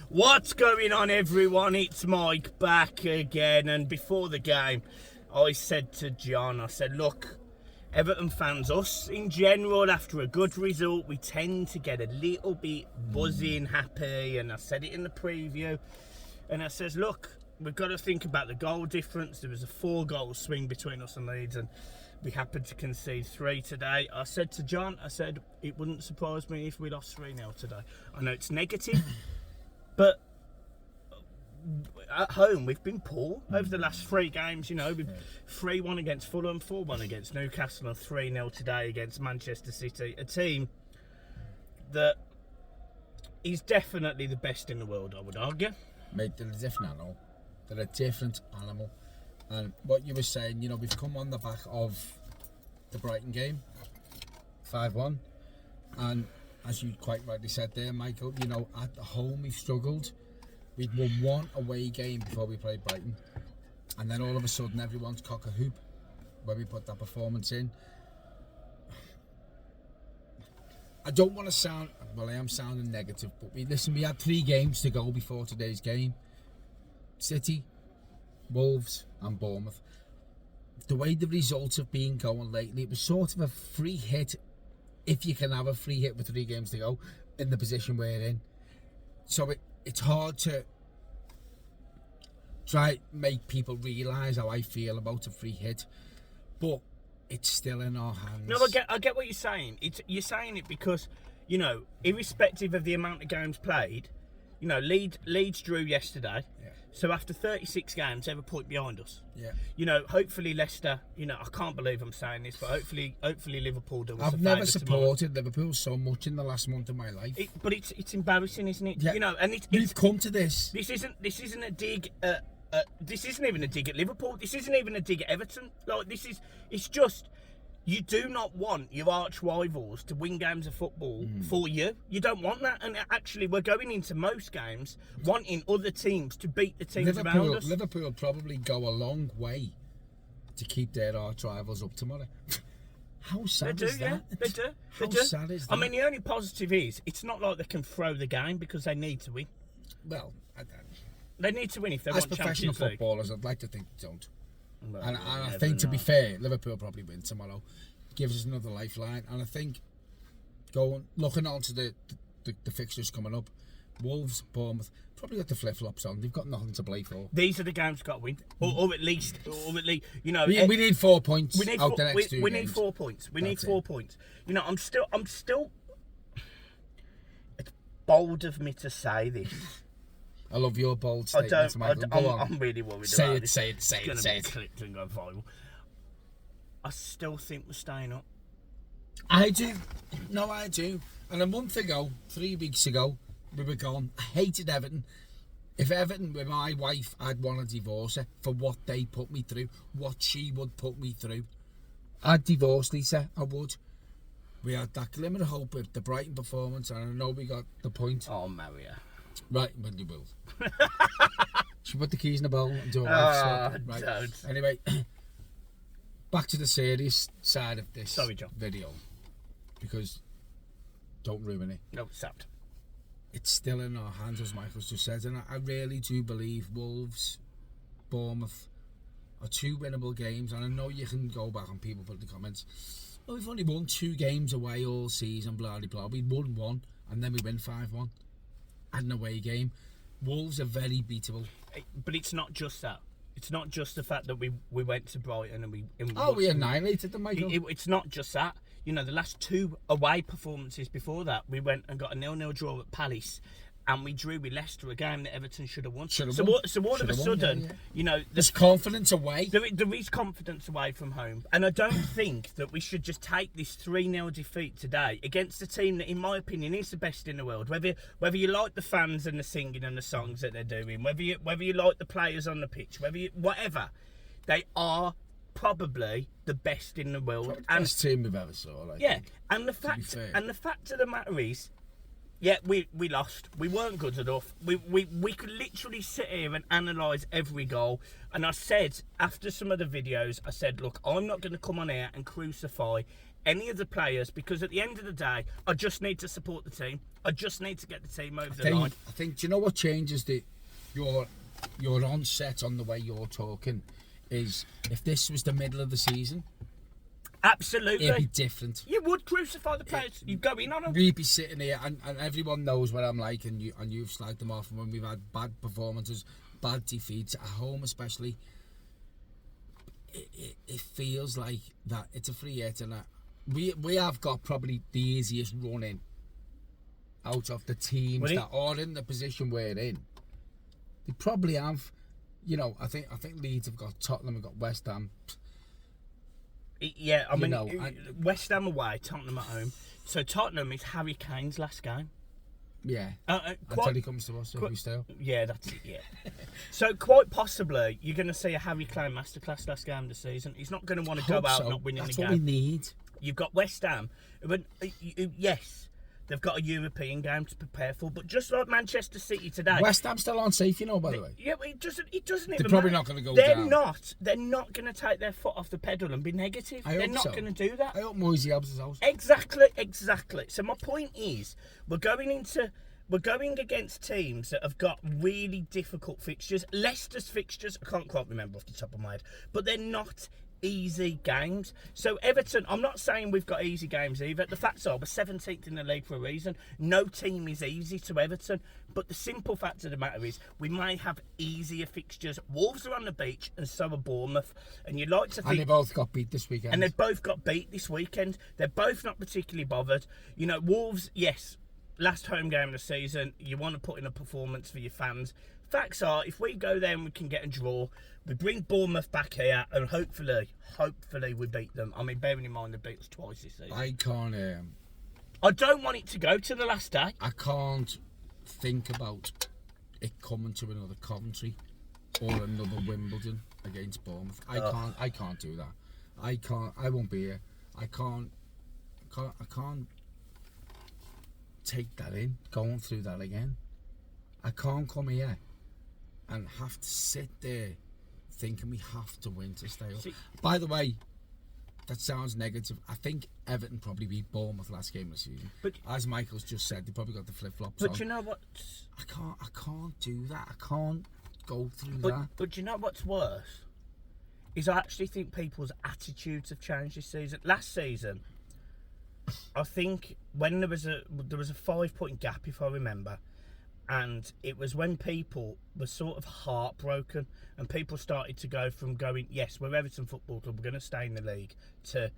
What's going on, everyone? It's Mike back again. And before the game, I said to John, I said, look, Everton fans, us in general, after a good result, we tend to get a little bit buzzing, happy. And I said it in the preview. And I says, look, we've got to think about the goal difference. There was a 4-goal swing between us and Leeds, and we happened to concede 3 today. I said to John, I said, it wouldn't surprise me if we lost 3-0 today. I know it's negative, but at home we've been poor over the last 3 games. You know, we've 3-1 against Fulham, 4-1 against Newcastle, and 3-0 today against Manchester City. A team that is definitely the best in the world, I would argue. Mate, they're a different animal. They're a different animal. And what you were saying, you know, we've come on the back of the Brighton game, 5-1. And as you quite rightly said there, Michael, you know, at home we've struggled. We'd won 1 away game before we played Brighton. And then all of a sudden everyone's cock a hoop when we put that performance in. I don't want to sound, well, I am sounding negative, but we had 3 games to go before today's game. City, Wolves and Bournemouth. The way the results have been going lately, it was sort of a free hit, if you can have a free hit with 3 games to go, in the position we're in. So it's hard to try make people realise how I feel about a free hit, but it's still in our hands. No, I get what you're saying. You're saying it because, you know, irrespective of the amount of games played, you know, Leeds drew yesterday. Yeah. So after 36 games, they're a point behind us. Yeah. You know, hopefully Leicester, you know, I can't believe I'm saying this, but hopefully Liverpool do us a favour. I've never supported Liverpool so much in the last month of my life. But it's embarrassing, isn't it? Yeah. You know, and we've come to this. This isn't a dig at this isn't even a dig at Liverpool. This isn't even a dig at Everton. Like, it's just, you do not want your arch rivals to win games of football for you. You don't want that. And actually, we're going into most games wanting other teams to beat the teams around us. Liverpool probably go a long way to keep their arch rivals up tomorrow. How sad is that? They do. How sad is that? I mean, the only positive is it's not like they can throw the game because they need to win. Well, they need to win if they as want professional Champions League. Footballers, I'd like to think they don't. Well, and I think, to be fair, Liverpool probably win tomorrow. Gives us another lifeline. And I think, looking on to the fixtures coming up, Wolves, Bournemouth, probably got the flip-flops on. They've got nothing to play for. These are the games we've got to win. Or at least, you know... We need 4 points we need out the next 2 games. We need 4 points. We need 4 points. You know, I'm still... It's bold of me to say this. I love your bold statements, Michael. I'm really worried about this. Say it. It's going to be clipped and go viral. I still think we're staying up. I do. No, I do. And a month ago, 3 weeks ago, we were gone. I hated Everton. If Everton were my wife, I'd want to divorce her for what they put me through, what she would put me through. I'd divorce Lisa, I would. We had that glimmer of hope with the Brighton performance, and I know we got the point. I'll marry her. Right, well, you will. Should we put the keys in the bowl and do a wife swap? Right. Don't. Anyway, back to the serious side of this video, because don't ruin it. No, it's sapped. It's still in our hands, as Michael's just said, and I really do believe Wolves, Bournemouth are 2 winnable games. And I know you can go back and people put in the comments, well, we've only won 2 games away all season, blah blah blah. We won 1 and then we win 5-1 at an away game. Wolves are very beatable. But it's not just that. It's not just the fact that we went to Brighton and we annihilated them, Michael. It's not just that. You know, the last 2 away performances before that, we went and got a 0-0 draw at Palace, and we drew with Leicester, a game that Everton should have won. So all of a sudden, you know... There's confidence away. There is confidence away from home. And I don't think that we should just take this 3-0 defeat today against a team that, in my opinion, is the best in the world. Whether you like the fans and the singing and the songs that they're doing, whether you like the players on the pitch, whatever, they are probably the best in the world. Probably the best team we've ever saw. Think. And the fact of the matter is, yeah, we lost. We weren't good enough. We could literally sit here and analyse every goal. And I said, after some of the videos, I said, look, I'm not going to come on here and crucify any of the players, because at the end of the day, I just need to support the team. I just need to get the team over the line. I think. Do you know what changes your onset on the way you're talking? Is if this was the middle of the season, absolutely, it'd be different. You would crucify the players. You go in on them. We'd be sitting here, and everyone knows what I'm like, and you've slagged them off. And when we've had bad performances, bad defeats at home, especially, it feels like that it's a free hit, and we have got probably the easiest running out of the teams that are in the position we're in. They probably have, you know. I think Leeds have got Tottenham, have got West Ham. Yeah, I mean, West Ham away, Tottenham at home. So Tottenham is Harry Kane's last game. Yeah. Until he comes to us, if we still. Yeah, that's it. Yeah. So quite possibly you're going to see a Harry Kane masterclass last game of the season. He's not going to want to go out not winning the game. That's what we need. You've got West Ham. But yes, they've got a European game to prepare for, but just like Manchester City today. West Ham's still on safe, you know, by the way. Yeah, it doesn't even They're probably not going to go down. They're not going to take their foot off the pedal and be negative. They're not going to do that. I hope Moisey helps us out. Exactly. So my point is, we're going against teams that have got really difficult fixtures. Leicester's fixtures, I can't quite remember off the top of my head, but they're not easy games. So Everton, I'm not saying we've got easy games either. The facts are we're 17th in the league for a reason. No team is easy to Everton, but the simple fact of the matter is we may have easier fixtures. Wolves are on the beach and so are Bournemouth, and you'd like to think, and they both got beat this weekend. They're both not particularly bothered. You know, Wolves, yes, last home game of the season, you want to put in a performance for your fans. Facts are, if we go there and we can get a draw, we bring Bournemouth back here, and hopefully we beat them. I mean, bearing in mind they beat us twice this season. I can't. I don't want it to go to the last day. I can't think about it coming to another Coventry or another Wimbledon against Bournemouth. I can't do that. I won't be here. I can't take that in, going through that again. I can't come here and have to sit there thinking we have to win to stay up. By the way, that sounds negative. I think Everton probably beat Bournemouth last game of the season. But as Michael's just said, they probably got the flip-flops on. But you know what? I can't do that. I can't go through that. But you know what's worse? Is I actually think people's attitudes have changed this season. Last season, I think when there was a 5-point gap, if I remember, and it was when people were sort of heartbroken and people started to go from going, yes, we're Everton Football Club, we're going to stay in the league, to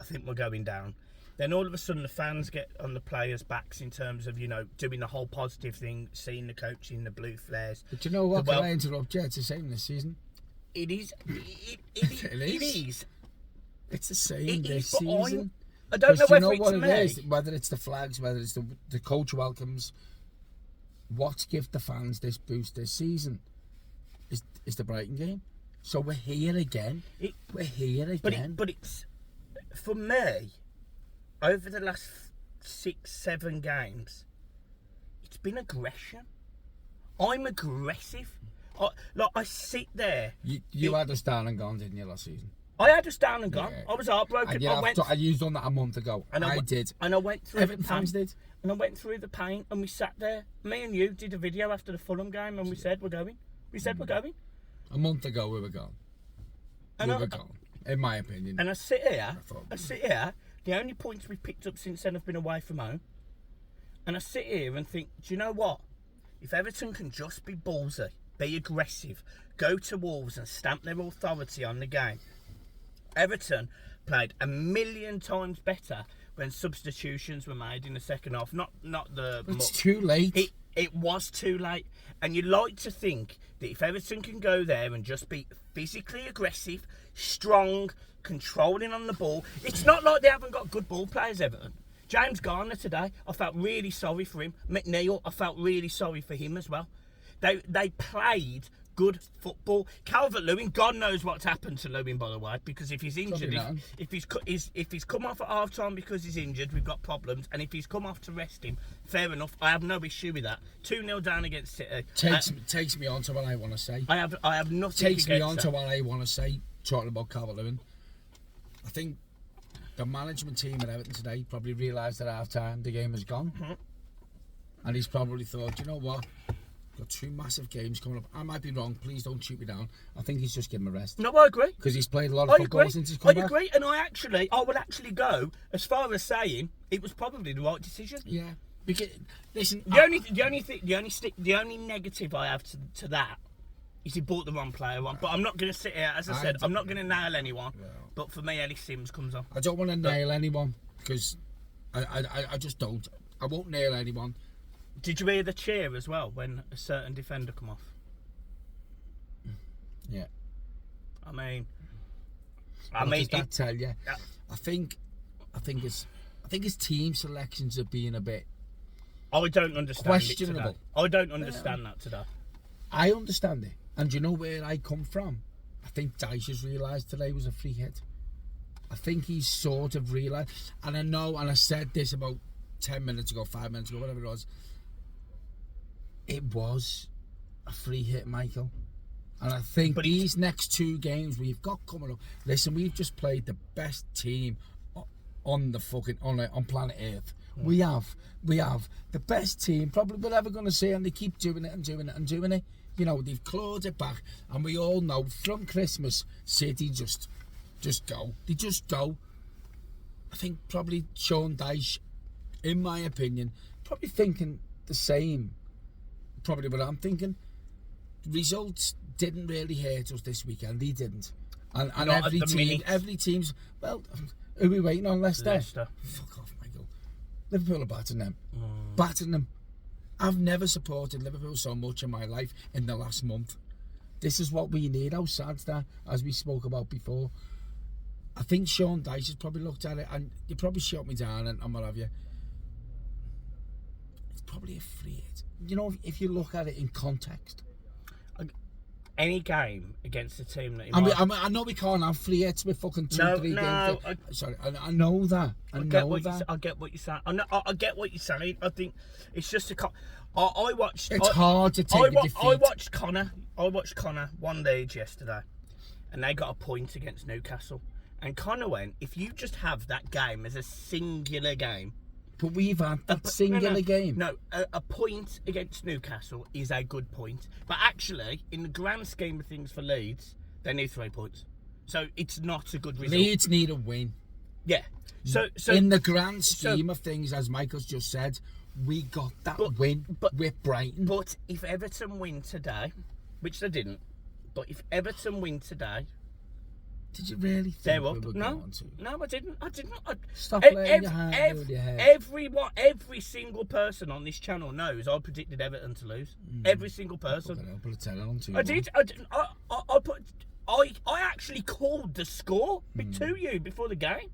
I think we're going down. Then all of a sudden the fans get on the players' backs in terms of, you know, doing the whole positive thing, seeing the coaching, the blue flares. But you know what, can I interrupt you? It's the same this season. It is. It is. It's the same this season. I don't know whether what it's it is, whether it's the flags, whether it's the coach welcomes. What's give the fans this boost this season is the Brighton game. So we're here again. We're here again. But it's, for me, over the last 6-7 games, it's been aggression. I'm aggressive. I sit there. You had us down and gone, didn't you, last season? I had us down and gone. Yeah. I was heartbroken. And you've done that a month ago. And I did. And I went through Everton fans did. And I went through the pain, and we sat there. Me and you did a video after the Fulham game, and we said we're going. We said we're going. A month ago, we were gone. We were gone, in my opinion. And I sit here. The only points we've picked up since then have been away from home. And I sit here and think, do you know what? If Everton can just be ballsy, be aggressive, go to Wolves and stamp their authority on the game. Everton played a million times better when substitutions were made in the second half. Not the. It's too late. It was too late. And you'd like to think that if Everton can go there and just be physically aggressive, strong, controlling on the ball. It's not like they haven't got good ball players, Everton. James Garner today, I felt really sorry for him. McNeil, I felt really sorry for him as well. They played good football. Calvert-Lewin, God knows what's happened to Lewin, by the way, because if he's injured, if he's come off at half time because he's injured, we've got problems. And if he's come off to rest him, fair enough. I have no issue with that. 2-0 down against City. Takes me on to what I want to say. I have nothing. Takes me on to what I want to say. Talking about Calvert-Lewin, I think the management team at Everton today probably realised at half time the game was gone. And he's probably thought, you know what? Got 2 massive games coming up. I might be wrong. Please don't shoot me down. I think he's just given him a rest. No, I agree. Because he's played a lot of football since he's come back. I agree, and I would actually go as far as saying it was probably the right decision. Yeah. Because listen, the only negative I have to that is he bought the wrong player on. But I'm not going to sit here, as I said, I'm not going to nail anyone. Yeah. But for me, Ellis Sims comes on. I don't want to nail anyone because I just don't. I won't nail anyone. Did you hear the cheer as well when a certain defender come off? Yeah. I mean, what does that tell you? I think his team selections are being a bit. I don't understand questionable. It today. I don't understand that today. I understand it, and you know where I come from. I think Dyche has realised today was a free hit. I think he's sort of realised, and I know, and I said this about 10 minutes ago, 5 minutes ago, whatever it was. It was a free hit, Michael. And I think these next 2 games we've got coming up. Listen, we've just played the best team on the fucking on planet Earth. We have the best team probably we're ever going to see, and they keep doing it and doing it and doing it. You know, they've clawed it back, and we all know from Christmas City just go. They just go. I think probably Sean Dyche, in my opinion, probably thinking the same. Probably what I'm thinking. Results didn't really hurt us this weekend. They didn't. And every team's, well, who are we waiting on? Leicester. Fuck off, Michael. Liverpool are battering them. Battering them. I've never supported Liverpool so much in my life in the last month. This is what we need. How sad's that, as we spoke about before. I think Sean Dyche has probably looked at it, and you probably shut me down and what have you. It's probably a free hit. You know, if you look at it in context. Any game against a team that I know we can't have free hits with fucking 2-3 games. Sorry, I know that. I get what you're saying. I get what you're saying. I think it's just I watched. It's hard to take a defeat. I watched Connor 1 Leeds yesterday, and they got a point against Newcastle. And Connor went, if you just have that game as a singular game. But we've had that singular game. No, a point against Newcastle is a good point. But actually, in the grand scheme of things for Leeds, they need 3 points. So it's not a good result. Leeds need a win. Yeah. So in the grand scheme of things, as Michael's just said, we got that win with Brighton. But if Everton win today, which they didn't, but if Everton win today... Did you really think we were going to? No, I didn't. Stop letting your hand over your head. Every single person on this channel knows I predicted Everton to lose. Every single person. I did. I actually called the score to you before the game.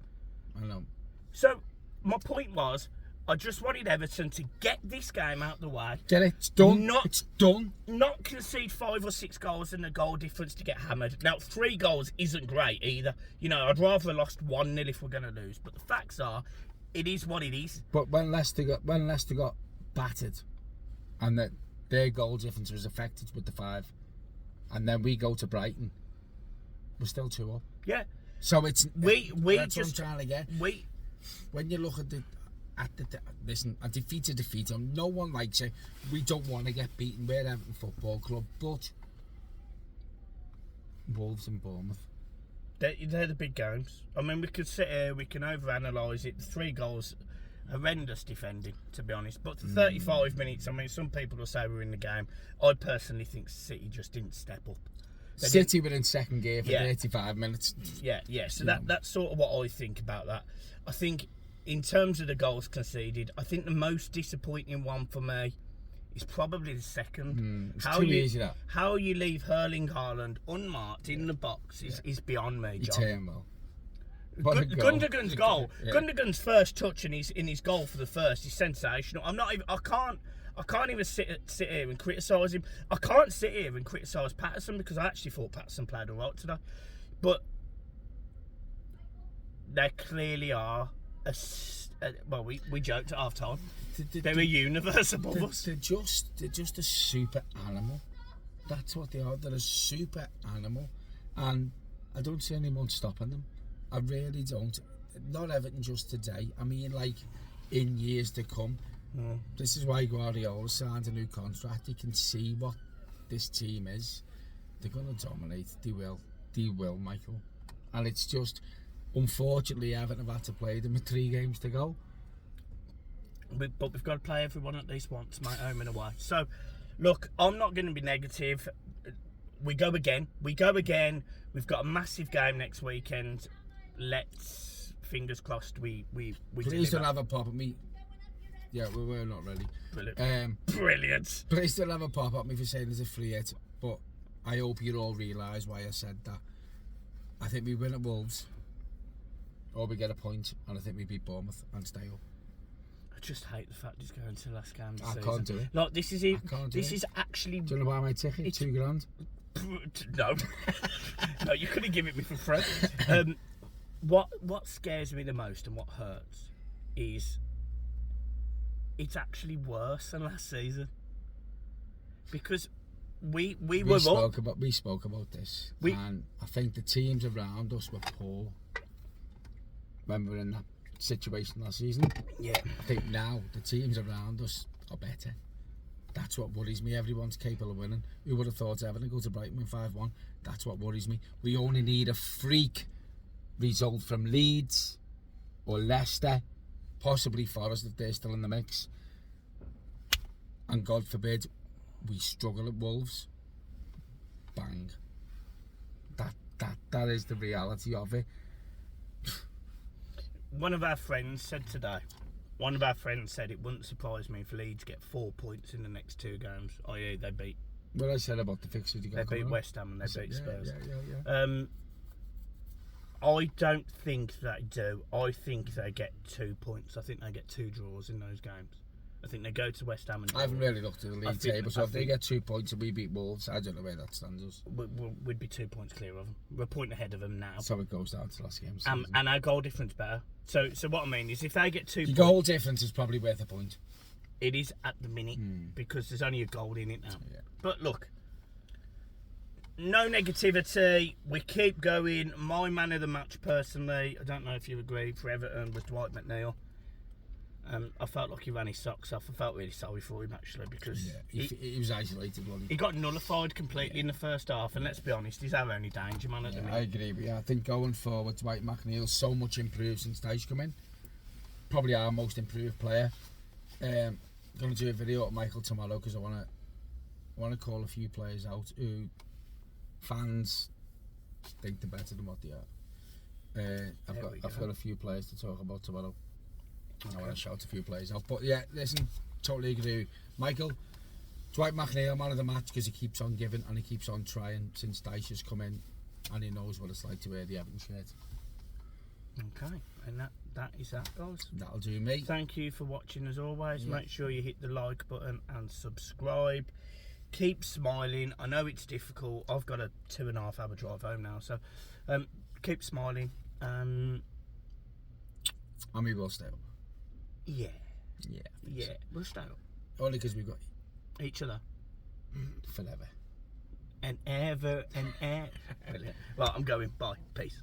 I know. So my point was, I just wanted Everton to get this game out the way. Get it? It's done. It's done. Not concede 5 or 6 goals and the goal difference to get hammered. Now, 3 goals isn't great either. You know, I'd rather have lost 1-0 if we're going to lose. But the facts are, it is what it is. But when Leicester got battered, and that their goal difference was affected with the 5, and then we go to Brighton, we're still 2 up. Yeah. So it's that's what I'm trying to get. When you look at listen, a defeat's a defeat. No one likes it. We don't want to get beaten. We're Everton Football Club, but Wolves and Bournemouth. They're the big games. I mean, we could sit here, we can overanalyse it. The 3 goals, horrendous defending, to be honest. But for 35 minutes, I mean, some people will say we're in the game. I personally think City just didn't step up. City were in second gear for 35 minutes. Yeah. So that's sort of what I think about that. I think in terms of the goals conceded, I think the most disappointing one for me is probably the second. It's too easy, that. How you leave Erling Haaland unmarked in the box is beyond me, John. Gundogan's goal. Yeah. Gundogan's first touch in his goal for the first is sensational. I can't even sit here and criticise him. I can't sit here and criticise Patterson because I actually thought Patterson played all right today. But they clearly are we joked at half time. They're a universe above us. They're just a super animal. That's what they are. They're a super animal, and I don't see anyone stopping them. I really don't. not Everton just today. I mean, like, in years to come. This is why Guardiola signed a new contract. He can see what this team is. They're going to dominate. They will, Michael. And it's just, unfortunately, Everton have had to play them with 3 games to go. But we've got to play everyone at least once, mate, home and away. So, look, I'm not going to be negative. We go again. We've got a massive game next weekend. Let's, fingers crossed, we Please don't have a pop at me. Yeah, we're not ready. Brilliant. Brilliant. Please don't have a pop at me for saying there's a free hit. But I hope you all realise why I said that. I think we win at Wolves, or we get a point, and I think we beat Bournemouth and stay up. I just hate the fact he's going to the last game of the season. Can't do it. Like, this is it. This is actually... Do you want to buy my ticket? It's $2,000. No. No, you couldn't give it me for free. What scares me the most and what hurts is it's actually worse than last season. Because we spoke about this, and I think the teams around us were poor when we were in that situation last season. Yeah. I think now the teams around us are better. That's what worries me. Everyone's capable of winning. Who would have thought Everton go to Brighton with 5-1? That's what worries me. We only need a freak result from Leeds or Leicester, possibly Forest if they're still in the mix. And God forbid we struggle at Wolves. Bang. That is the reality of it. One of our friends said it wouldn't surprise me if Leeds get 4 points in the next 2 games, i.e. they beat... What I said about the fixtures you got. They beat West Ham and they beat Spurs. Yeah. I don't think they do. I think they get 2 points. I think they get 2 draws in those games. I think they go to West Ham and... I haven't really looked at the league table, so if they get 2 points and we beat Wolves, I don't know where that stands us. We'd be 2 points clear of them. We're a point ahead of them now. So it goes down to last game. And our goal difference better. So what I mean is if they get 2 points... The goal difference is probably worth a point. It is at the minute, because there's only a goal in it now. Yeah. But look, no negativity. We keep going. My man of the match, personally, I don't know if you agree, for Everton was Dwight McNeil. I felt like he ran his socks off. I felt really sorry for him, actually, because he was isolated, wasn't he? He got nullified completely in the first half, and let's be honest, he's our only danger man at the minute. I agree with you. I think going forward, Dwight McNeil's so much improved since Dyche come in. Probably our most improved player. Going to do a video with Michael tomorrow because I want to call a few players out who fans think they're better than what they are. I've got a few players to talk about tomorrow. Okay. I want to shout a few players out. But yeah, listen, totally agree. Michael, Dwight McNeil, man of the match, because he keeps on giving and he keeps on trying since Dyche has come in, and he knows what it's like to wear the Everton shirt. Okay, and that is that, guys. That'll do me. Thank you for watching as always. Yeah. Make sure you hit the like button and subscribe. Keep smiling. I know it's difficult. I've got a 2.5 hour drive home now, so keep smiling. And we will stay up. Yeah. Yeah. So. We'll stay up. Only because we've got each other. Forever. And ever and ever. Well, I'm going. Bye. Peace.